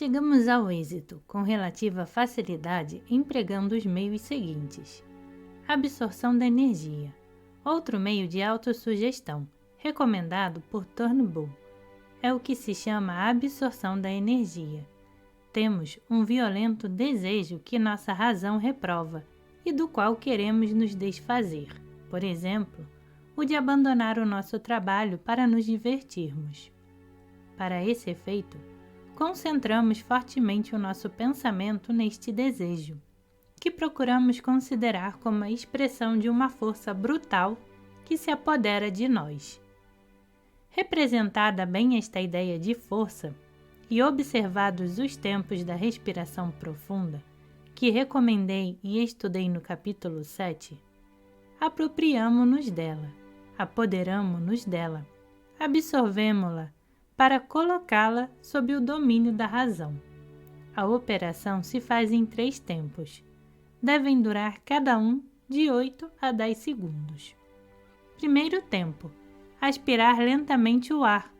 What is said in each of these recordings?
Chegamos ao êxito com relativa facilidade empregando os meios seguintes. Absorção da energia. Outro meio de autossugestão, recomendado por Turnbull, é o que se chama absorção da energia. Temos um violento desejo que nossa razão reprova e do qual queremos nos desfazer. Por exemplo, o de abandonar o nosso trabalho para nos divertirmos. Para esse efeito, concentramos fortemente o nosso pensamento neste desejo, que procuramos considerar como a expressão de uma força brutal que se apodera de nós. Representada bem esta ideia de força, e observados os tempos da respiração profunda, que recomendei e estudei no capítulo 7, apropriamo-nos dela, apoderamo-nos dela, absorvemo-la para colocá-la sob o domínio da razão. A operação se faz em 3 tempos. Devem durar cada um de 8 a 10 segundos. Primeiro tempo, aspirar lentamente o ar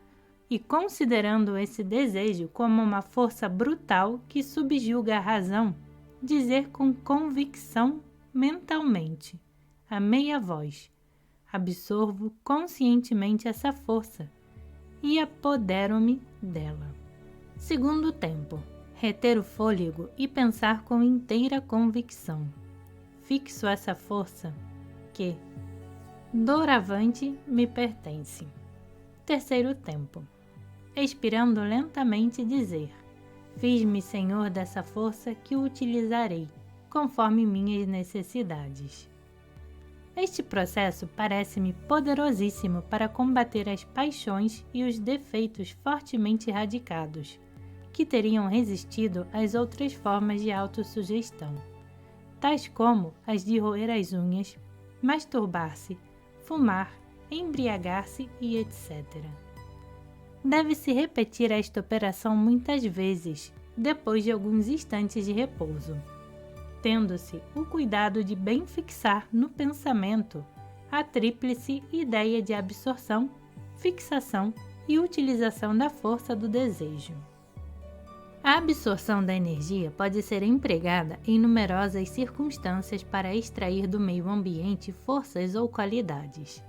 e, considerando esse desejo como uma força brutal que subjuga a razão, dizer com convicção mentalmente, a meia voz: absorvo conscientemente essa força e apodero-me dela. Segundo tempo, reter o fôlego e pensar com inteira convicção. Fixo essa força que, doravante, me pertence. Terceiro tempo, expirando lentamente dizer: fiz-me senhor dessa força que utilizarei, conforme minhas necessidades. Este processo parece-me poderosíssimo para combater as paixões e os defeitos fortemente radicados, que teriam resistido às outras formas de autossugestão, tais como as de roer as unhas, masturbar-se, fumar, embriagar-se e etc. Deve-se repetir esta operação muitas vezes, depois de alguns instantes de repouso, tendo-se o cuidado de bem fixar no pensamento a tríplice ideia de absorção, fixação e utilização da força do desejo. A absorção da energia pode ser empregada em numerosas circunstâncias para extrair do meio ambiente forças ou qualidades.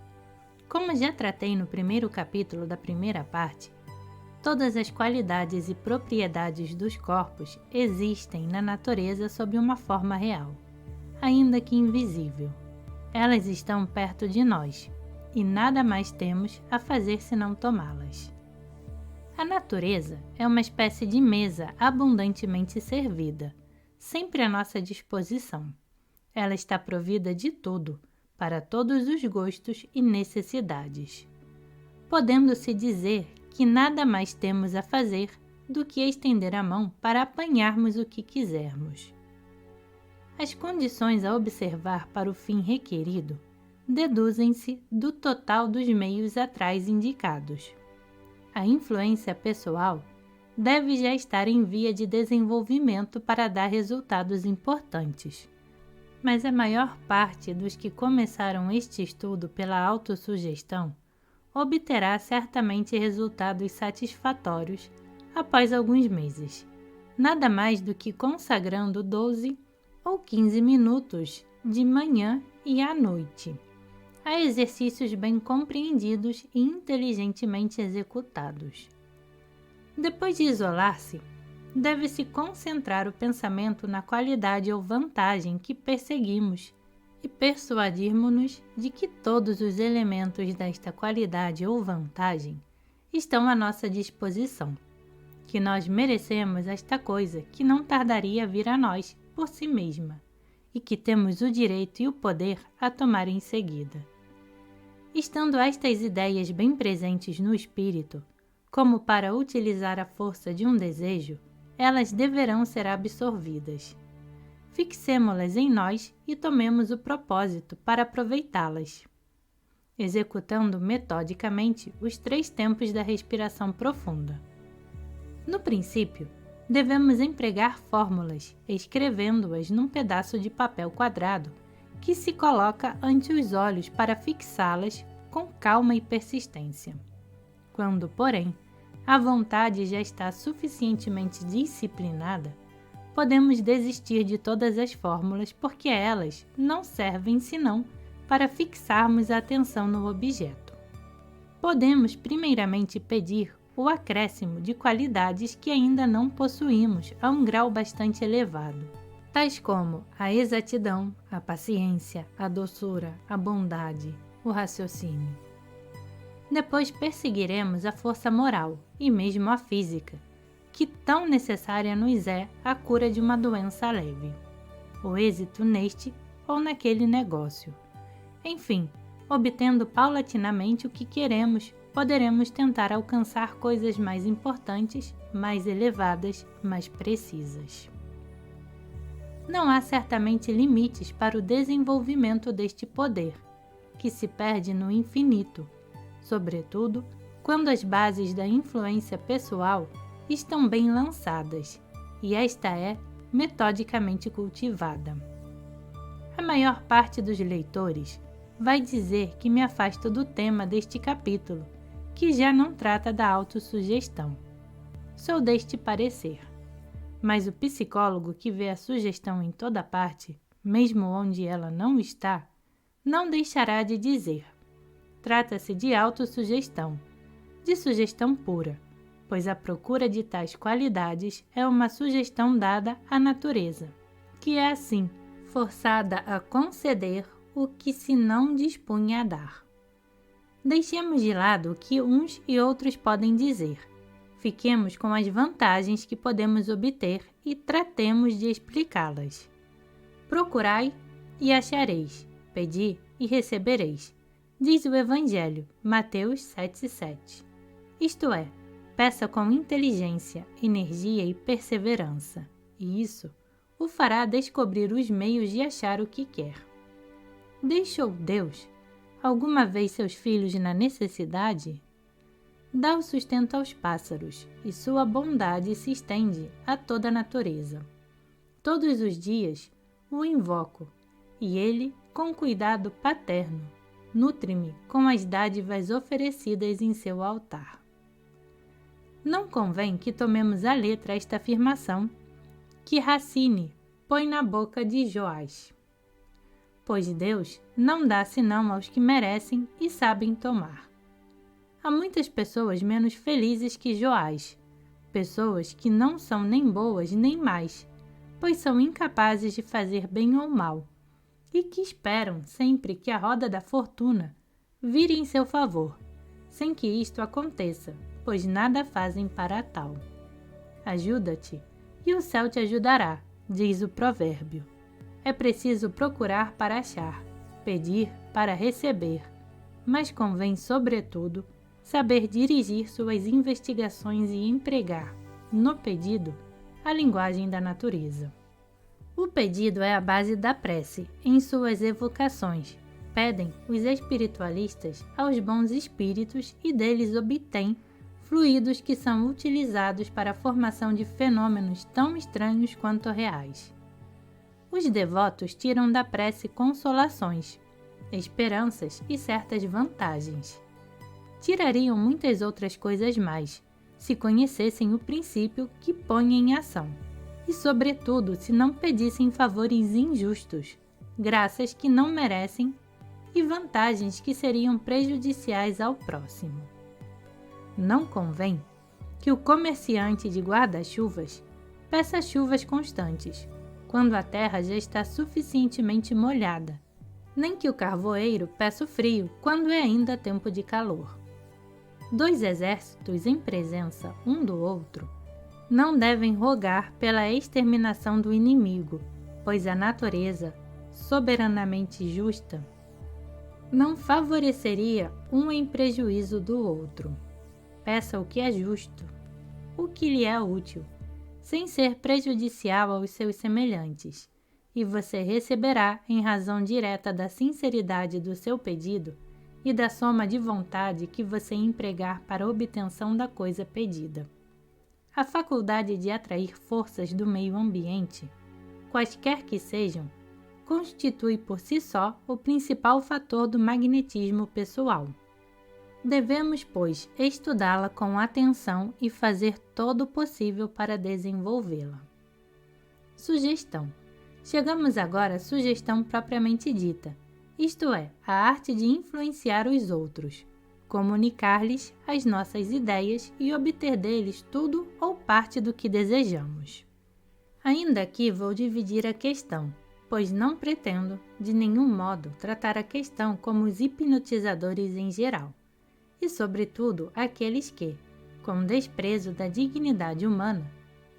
Como já tratei no primeiro capítulo da primeira parte, todas as qualidades e propriedades dos corpos existem na natureza sob uma forma real, ainda que invisível. Elas estão perto de nós, e nada mais temos a fazer senão tomá-las. A natureza é uma espécie de mesa abundantemente servida, sempre à nossa disposição. Ela está provida de tudo, para todos os gostos e necessidades, podendo-se dizer que nada mais temos a fazer do que estender a mão para apanharmos o que quisermos. As condições a observar para o fim requerido deduzem-se do total dos meios atrás indicados. A influência pessoal deve já estar em via de desenvolvimento para dar resultados importantes. Mas a maior parte dos que começaram este estudo pela autossugestão obterá certamente resultados satisfatórios após alguns meses, nada mais do que consagrando 12 ou 15 minutos de manhã e à noite a exercícios bem compreendidos e inteligentemente executados. Depois de isolar-se, deve-se concentrar o pensamento na qualidade ou vantagem que perseguimos e persuadirmos-nos de que todos os elementos desta qualidade ou vantagem estão à nossa disposição, que nós merecemos esta coisa que não tardaria a vir a nós por si mesma e que temos o direito e o poder a tomar em seguida. Estando estas ideias bem presentes no espírito, como para utilizar a força de um desejo, elas deverão ser absorvidas. Fixemo-las em nós e tomemos o propósito para aproveitá-las, executando metodicamente os 3 tempos da respiração profunda. No princípio, devemos empregar fórmulas, escrevendo-as num pedaço de papel quadrado que se coloca ante os olhos para fixá-las com calma e persistência. Quando, porém, a vontade já está suficientemente disciplinada, podemos desistir de todas as fórmulas porque elas não servem senão para fixarmos a atenção no objeto. Podemos primeiramente pedir o acréscimo de qualidades que ainda não possuímos a um grau bastante elevado, tais como a exatidão, a paciência, a doçura, a bondade, o raciocínio. Depois perseguiremos a força moral e mesmo a física, que tão necessária nos é a cura de uma doença leve, o êxito neste ou naquele negócio. Enfim, obtendo paulatinamente o que queremos, poderemos tentar alcançar coisas mais importantes, mais elevadas, mais precisas. Não há certamente limites para o desenvolvimento deste poder, que se perde no infinito, sobretudo quando as bases da influência pessoal estão bem lançadas e esta é metodicamente cultivada. A maior parte dos leitores vai dizer que me afasto do tema deste capítulo, que já não trata da autossugestão. Sou deste parecer. Mas o psicólogo que vê a sugestão em toda parte, mesmo onde ela não está, não deixará de dizer: trata-se de autossugestão, de sugestão pura, pois a procura de tais qualidades é uma sugestão dada à natureza, que é assim, forçada a conceder o que se não dispunha a dar. Deixemos de lado o que uns e outros podem dizer. Fiquemos com as vantagens que podemos obter e tratemos de explicá-las. Procurai e achareis, pedi e recebereis, diz o Evangelho, Mateus 7,7. Isto é, peça com inteligência, energia e perseverança, e isso o fará descobrir os meios de achar o que quer. Deixou Deus alguma vez seus filhos na necessidade? Dá o sustento aos pássaros, e sua bondade se estende a toda a natureza. Todos os dias o invoco, e ele, com cuidado paterno, nutre-me com as dádivas oferecidas em seu altar. Não convém que tomemos à letra esta afirmação que Racine põe na boca de Joás, pois Deus não dá senão aos que merecem e sabem tomar. Há muitas pessoas menos felizes que Joás, pessoas que não são nem boas nem más, pois são incapazes de fazer bem ou mal, e que esperam sempre que a roda da fortuna vire em seu favor, sem que isto aconteça, pois nada fazem para tal. Ajuda-te, e o céu te ajudará, diz o provérbio. É preciso procurar para achar, pedir para receber, mas convém, sobretudo, saber dirigir suas investigações e empregar, no pedido, a linguagem da natureza. O pedido é a base da prece, em suas evocações. Pedem os espiritualistas aos bons espíritos e deles obtêm fluidos que são utilizados para a formação de fenômenos tão estranhos quanto reais. Os devotos tiram da prece consolações, esperanças e certas vantagens. Tirariam muitas outras coisas mais, se conhecessem o princípio que põe em ação, e sobretudo se não pedissem favores injustos, graças que não merecem e vantagens que seriam prejudiciais ao próximo. Não convém que o comerciante de guarda-chuvas peça chuvas constantes, quando a terra já está suficientemente molhada, nem que o carvoeiro peça o frio quando é ainda tempo de calor. Dois exércitos em presença um do outro não devem rogar pela exterminação do inimigo, pois a natureza, soberanamente justa, não favoreceria um em prejuízo do outro. Peça o que é justo, o que lhe é útil, sem ser prejudicial aos seus semelhantes, e você receberá em razão direta da sinceridade do seu pedido e da soma de vontade que você empregar para a obtenção da coisa pedida. A faculdade de atrair forças do meio ambiente, quaisquer que sejam, constitui por si só o principal fator do magnetismo pessoal. Devemos, pois, estudá-la com atenção e fazer todo o possível para desenvolvê-la. Sugestão. Chegamos agora à sugestão propriamente dita, isto é, a arte de influenciar os outros, comunicar-lhes as nossas ideias e obter deles tudo ou parte do que desejamos. Ainda aqui vou dividir a questão, pois não pretendo, de nenhum modo, tratar a questão como os hipnotizadores em geral, e sobretudo aqueles que, com desprezo da dignidade humana,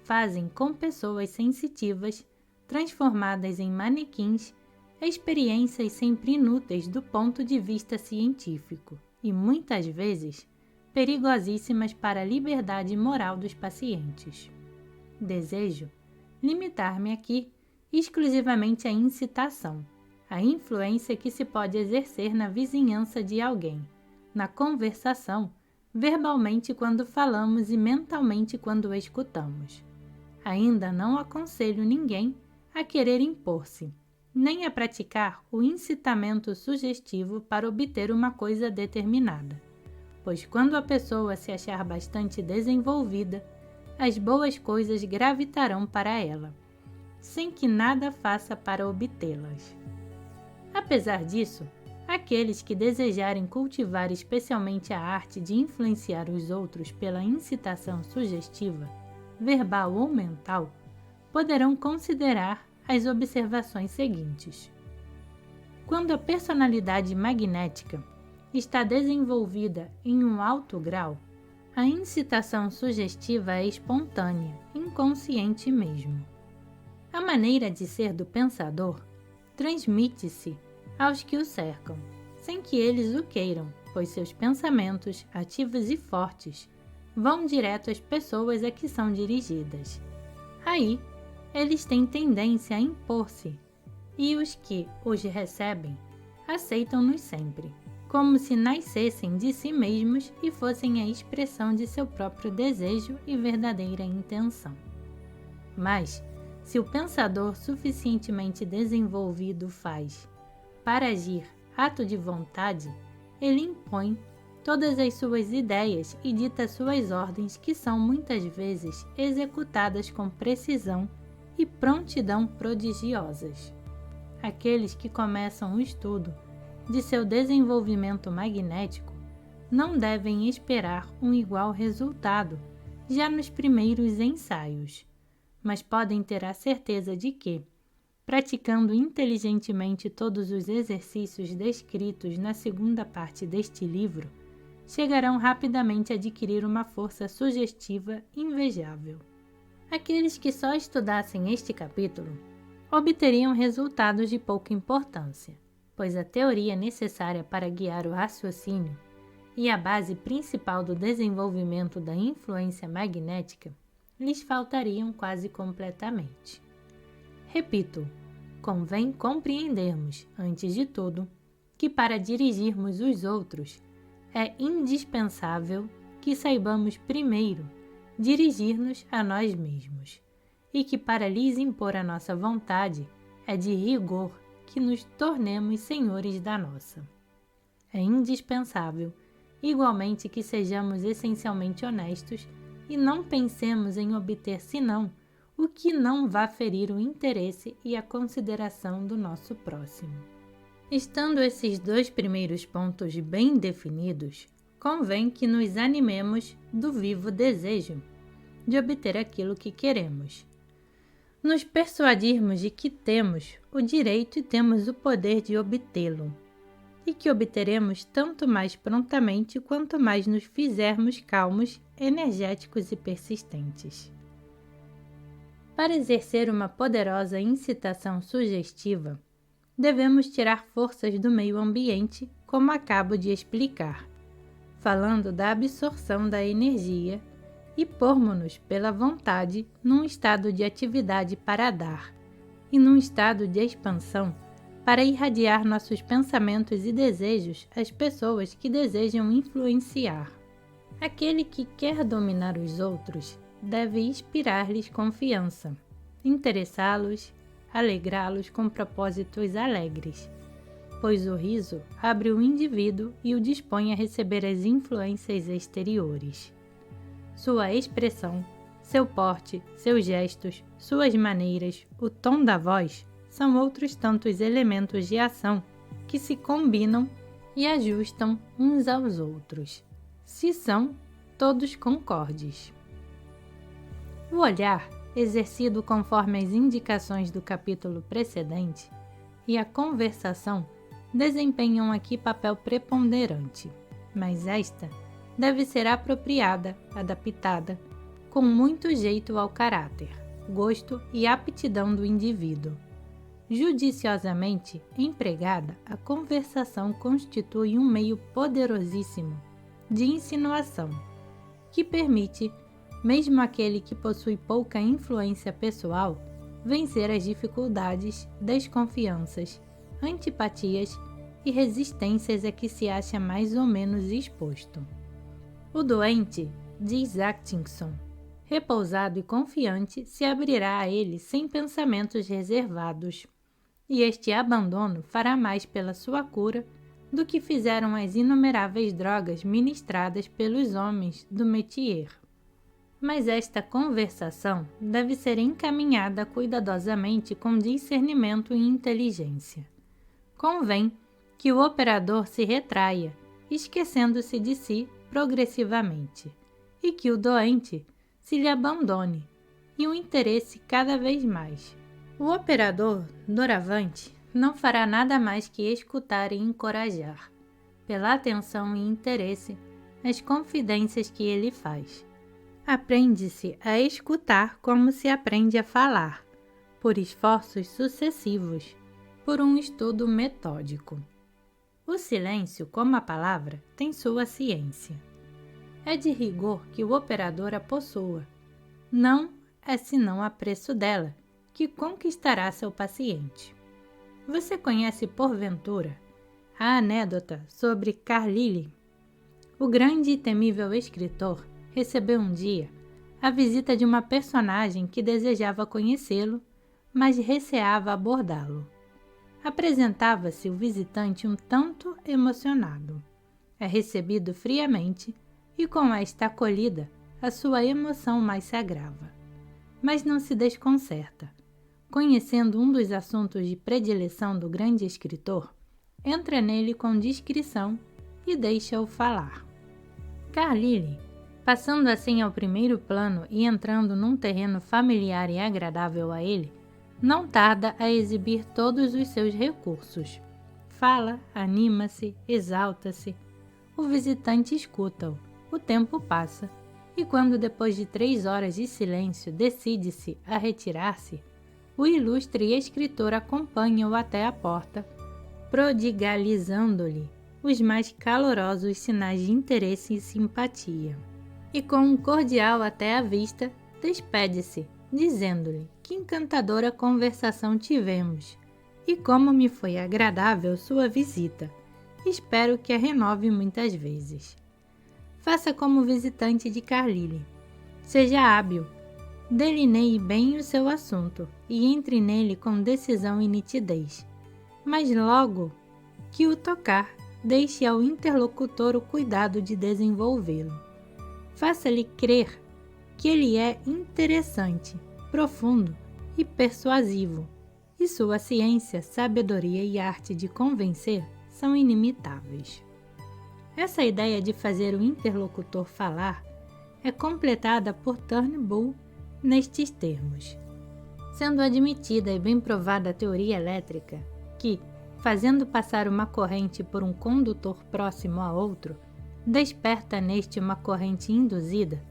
fazem com pessoas sensitivas, transformadas em manequins, experiências sempre inúteis do ponto de vista científico e, muitas vezes, perigosíssimas para a liberdade moral dos pacientes. Desejo limitar-me aqui exclusivamente à incitação, à influência que se pode exercer na vizinhança de alguém, na conversação, verbalmente quando falamos e mentalmente quando escutamos. Ainda não aconselho ninguém a querer impor-se, nem a praticar o incitamento sugestivo para obter uma coisa determinada, pois quando a pessoa se achar bastante desenvolvida, as boas coisas gravitarão para ela, sem que nada faça para obtê-las. Apesar disso, aqueles que desejarem cultivar especialmente a arte de influenciar os outros pela incitação sugestiva, verbal ou mental, poderão considerar as observações seguintes. Quando a personalidade magnética está desenvolvida em um alto grau, a incitação sugestiva é espontânea, inconsciente mesmo. A maneira de ser do pensador transmite-se aos que o cercam, sem que eles o queiram, pois seus pensamentos, ativos e fortes, vão direto às pessoas a que são dirigidas. Aí, eles têm tendência a impor-se, e os que os recebem aceitam-nos sempre, como se nascessem de si mesmos e fossem a expressão de seu próprio desejo e verdadeira intenção. Mas, se o pensador suficientemente desenvolvido faz, para agir, ato de vontade, ele impõe todas as suas ideias e dita suas ordens, que são muitas vezes executadas com precisão e prontidão prodigiosas. Aqueles que começam o estudo de seu desenvolvimento magnético não devem esperar um igual resultado já nos primeiros ensaios, mas podem ter a certeza de que, praticando inteligentemente todos os exercícios descritos na segunda parte deste livro, chegarão rapidamente a adquirir uma força sugestiva invejável. Aqueles que só estudassem este capítulo obteriam resultados de pouca importância, pois a teoria necessária para guiar o raciocínio e a base principal do desenvolvimento da influência magnética lhes faltariam quase completamente. Repito, convém compreendermos, antes de tudo, que para dirigirmos os outros é indispensável que saibamos primeiro dirigir-nos a nós mesmos, e que para lhes impor a nossa vontade é de rigor que nos tornemos senhores da nossa. É indispensável, igualmente, que sejamos essencialmente honestos e não pensemos em obter senão o que não vá ferir o interesse e a consideração do nosso próximo. Estando esses dois primeiros pontos bem definidos, convém que nos animemos do vivo desejo de obter aquilo que queremos. Nos persuadirmos de que temos o direito e temos o poder de obtê-lo, e que obteremos tanto mais prontamente quanto mais nos fizermos calmos, energéticos e persistentes. Para exercer uma poderosa incitação sugestiva, devemos tirar forças do meio ambiente, como acabo de explicar, falando da absorção da energia, e pormos-nos pela vontade num estado de atividade para dar, e num estado de expansão para irradiar nossos pensamentos e desejos às pessoas que desejam influenciar. Aquele que quer dominar os outros deve inspirar-lhes confiança, interessá-los, alegrá-los com propósitos alegres, pois o riso abre o indivíduo e o dispõe a receber as influências exteriores. Sua expressão, seu porte, seus gestos, suas maneiras, o tom da voz são outros tantos elementos de ação que se combinam e ajustam uns aos outros, se são todos concordes. O olhar, exercido conforme as indicações do capítulo precedente, e a conversação desempenham aqui papel preponderante, mas esta deve ser apropriada, adaptada, com muito jeito ao caráter, gosto e aptidão do indivíduo. Judiciosamente empregada, a conversação constitui um meio poderosíssimo de insinuação, que permite, mesmo aquele que possui pouca influência pessoal, vencer as dificuldades, desconfianças, antipatias e resistências a que se acha mais ou menos exposto. O doente, diz Atkinson, repousado e confiante, se abrirá a ele sem pensamentos reservados, e este abandono fará mais pela sua cura do que fizeram as inumeráveis drogas ministradas pelos homens do métier. Mas esta conversação deve ser encaminhada cuidadosamente com discernimento e inteligência. Convém que o operador se retraia, esquecendo-se de si progressivamente, e que o doente se lhe abandone, e o interesse cada vez mais. O operador, doravante, não fará nada mais que escutar e encorajar, pela atenção e interesse, as confidências que ele faz. Aprende-se a escutar como se aprende a falar, por esforços sucessivos, por um estudo metódico. O silêncio, como a palavra, tem sua ciência. É de rigor que o operador a possua. Não é senão a preço dela que conquistará seu paciente. Você conhece, porventura, a anedota sobre Carlyle? O grande e temível escritor recebeu um dia a visita de uma personagem que desejava conhecê-lo, mas receava abordá-lo. Apresentava-se o visitante um tanto emocionado. É recebido friamente e com esta acolhida a sua emoção mais se agrava. Mas não se desconcerta. Conhecendo um dos assuntos de predileção do grande escritor, entra nele com discrição e deixa-o falar. Carlyle, passando assim ao primeiro plano e entrando num terreno familiar e agradável a ele, não tarda a exibir todos os seus recursos. Fala, anima-se, exalta-se. O visitante escuta-o. O tempo passa, e quando depois de 3 horas de silêncio decide-se a retirar-se, o ilustre escritor acompanha-o até a porta, prodigalizando-lhe os mais calorosos sinais de interesse e simpatia. E com um cordial até à vista, despede-se, dizendo-lhe que encantadora conversação tivemos e como me foi agradável sua visita. Espero que a renove muitas vezes. Faça como visitante de Carlyle. Seja hábil. Delineie bem o seu assunto e entre nele com decisão e nitidez. Mas logo que o tocar, deixe ao interlocutor o cuidado de desenvolvê-lo. Faça-lhe crer que ele é interessante, profundo e persuasivo, e sua ciência, sabedoria e arte de convencer são inimitáveis. Essa ideia de fazer o interlocutor falar é completada por Turnbull nestes termos. Sendo admitida e bem provada a teoria elétrica, que, fazendo passar uma corrente por um condutor próximo a outro, desperta neste uma corrente induzida,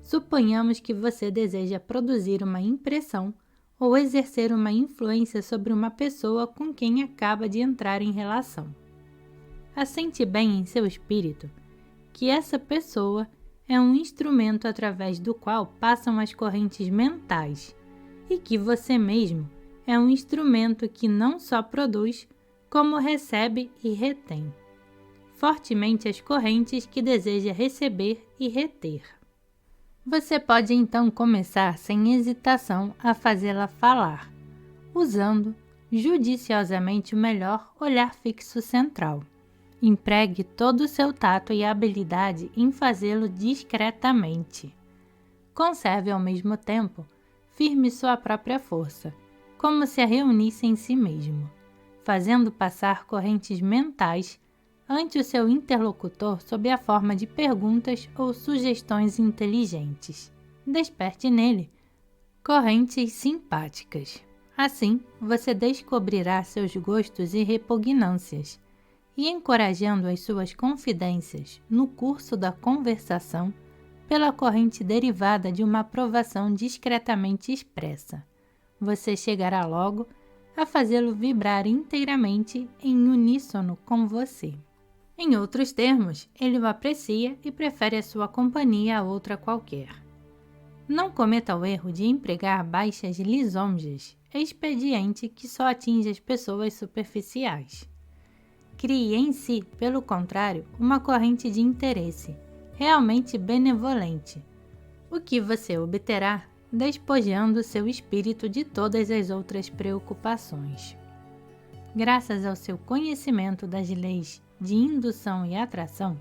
suponhamos que você deseja produzir uma impressão ou exercer uma influência sobre uma pessoa com quem acaba de entrar em relação. Assente bem em seu espírito que essa pessoa é um instrumento através do qual passam as correntes mentais e que você mesmo é um instrumento que não só produz, como recebe e retém fortemente as correntes que deseja receber e reter. Você pode então começar sem hesitação a fazê-la falar, usando, judiciosamente o melhor olhar fixo central. Empregue todo o seu tato e habilidade em fazê-lo discretamente. Conserve ao mesmo tempo firme sua própria força, como se a reunisse em si mesmo, fazendo passar correntes mentais ante o seu interlocutor sob a forma de perguntas ou sugestões inteligentes. Desperte nele correntes simpáticas. Assim, você descobrirá seus gostos e repugnâncias, e encorajando as suas confidências no curso da conversação pela corrente derivada de uma aprovação discretamente expressa, você chegará logo a fazê-lo vibrar inteiramente em uníssono com você. Em outros termos, ele o aprecia e prefere a sua companhia a outra qualquer. Não cometa o erro de empregar baixas lisonjas, expediente que só atinge as pessoas superficiais. Crie em si, pelo contrário, uma corrente de interesse, realmente benevolente, o que você obterá despojando seu espírito de todas as outras preocupações. Graças ao seu conhecimento das leis de indução e atração,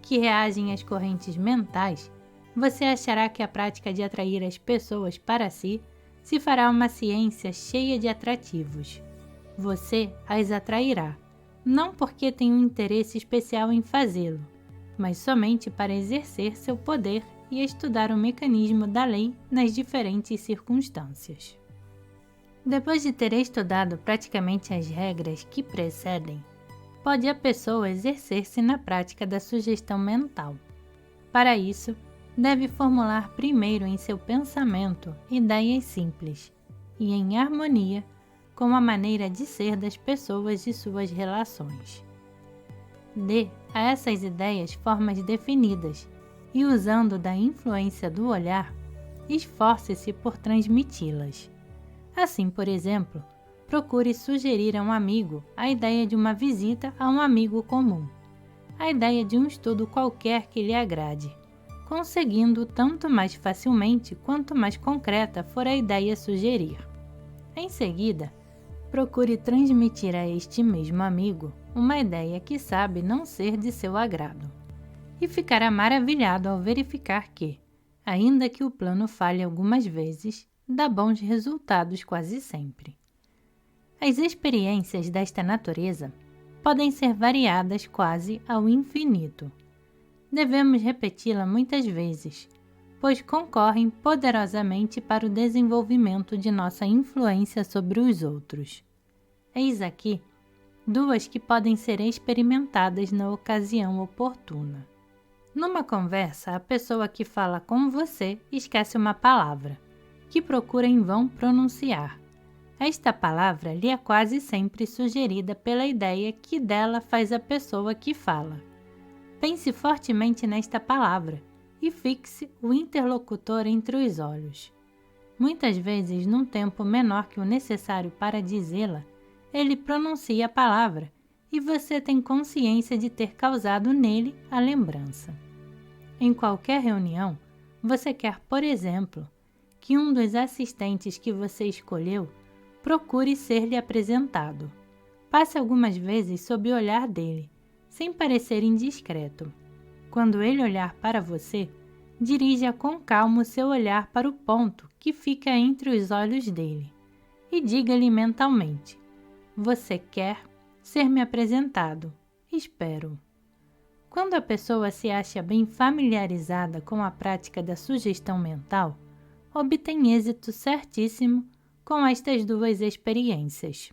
que reagem às correntes mentais, você achará que a prática de atrair as pessoas para si se fará uma ciência cheia de atrativos. Você as atrairá, não porque tem um interesse especial em fazê-lo, mas somente para exercer seu poder e estudar o mecanismo da lei nas diferentes circunstâncias. Depois de ter estudado praticamente as regras que precedem, pode a pessoa exercer-se na prática da sugestão mental. Para isso, deve formular primeiro em seu pensamento ideias simples e em harmonia com a maneira de ser das pessoas e suas relações. Dê a essas ideias formas definidas e, usando da influência do olhar, esforce-se por transmiti-las. Assim, por exemplo, procure sugerir a um amigo a ideia de uma visita a um amigo comum, a ideia de um estudo qualquer que lhe agrade, conseguindo tanto mais facilmente quanto mais concreta for a ideia sugerir. Em seguida, procure transmitir a este mesmo amigo uma ideia que sabe não ser de seu agrado, e ficará maravilhado ao verificar que, ainda que o plano falhe algumas vezes, dá bons resultados quase sempre. As experiências desta natureza podem ser variadas quase ao infinito. Devemos repeti-la muitas vezes, pois concorrem poderosamente para o desenvolvimento de nossa influência sobre os outros. Eis aqui duas que podem ser experimentadas na ocasião oportuna. Numa conversa, a pessoa que fala com você esquece uma palavra, que procura em vão pronunciar. Esta palavra lhe é quase sempre sugerida pela ideia que dela faz a pessoa que fala. Pense fortemente nesta palavra e fixe o interlocutor entre os olhos. Muitas vezes, num tempo menor que o necessário para dizê-la, ele pronuncia a palavra e você tem consciência de ter causado nele a lembrança. Em qualquer reunião, você quer, por exemplo, que um dos assistentes que você escolheu procure ser-lhe apresentado. Passe algumas vezes sob o olhar dele, sem parecer indiscreto. Quando ele olhar para você, dirija com calma o seu olhar para o ponto que fica entre os olhos dele e diga-lhe mentalmente: você quer ser-me apresentado? Espero. Quando a pessoa se acha bem familiarizada com a prática da sugestão mental, obtém êxito certíssimo com estas duas experiências.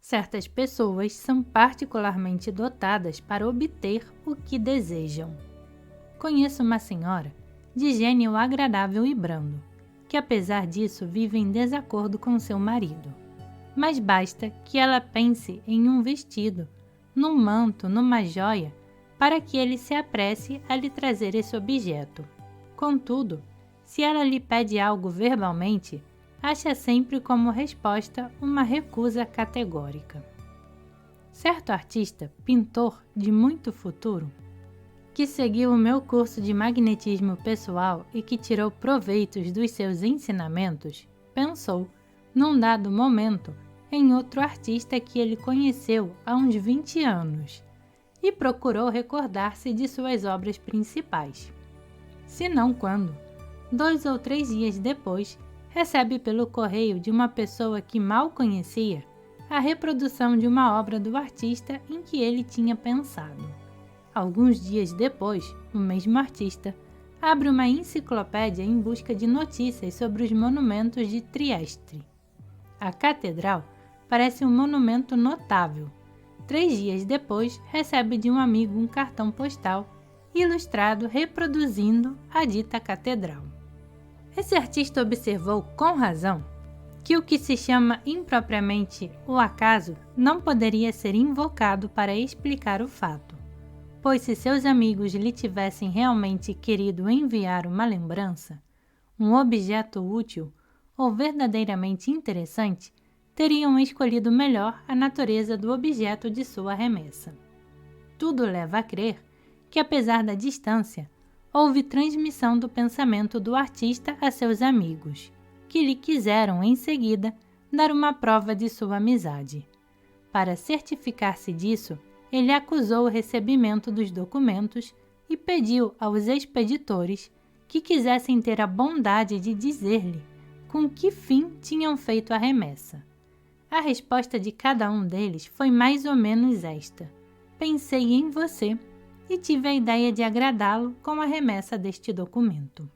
Certas pessoas são particularmente dotadas para obter o que desejam. Conheço uma senhora de gênio agradável e brando, que apesar disso vive em desacordo com seu marido. Mas basta que ela pense em um vestido, num manto, numa joia, para que ele se apresse a lhe trazer esse objeto. Contudo, se ela lhe pede algo verbalmente, acha sempre como resposta uma recusa categórica. Certo artista, pintor de muito futuro, que seguiu o meu curso de magnetismo pessoal e que tirou proveitos dos seus ensinamentos, pensou, num dado momento, em outro artista que ele conheceu há uns 20 anos e procurou recordar-se de suas obras principais. Se não quando, 2 ou 3 dias depois, recebe pelo correio de uma pessoa que mal conhecia a reprodução de uma obra do artista em que ele tinha pensado. Alguns dias depois, o mesmo artista abre uma enciclopédia em busca de notícias sobre os monumentos de Trieste. A catedral parece um monumento notável. 3 dias depois, recebe de um amigo um cartão postal ilustrado reproduzindo a dita catedral. Esse artista observou com razão que o que se chama impropriamente o acaso não poderia ser invocado para explicar o fato, pois se seus amigos lhe tivessem realmente querido enviar uma lembrança, um objeto útil ou verdadeiramente interessante, teriam escolhido melhor a natureza do objeto de sua remessa. Tudo leva a crer que, apesar da distância, houve transmissão do pensamento do artista a seus amigos, que lhe quiseram, em seguida, dar uma prova de sua amizade. Para certificar-se disso, ele acusou o recebimento dos documentos e pediu aos expeditores que quisessem ter a bondade de dizer-lhe com que fim tinham feito a remessa. A resposta de cada um deles foi mais ou menos esta: pensei em você e tive a ideia de agradá-lo com a remessa deste documento.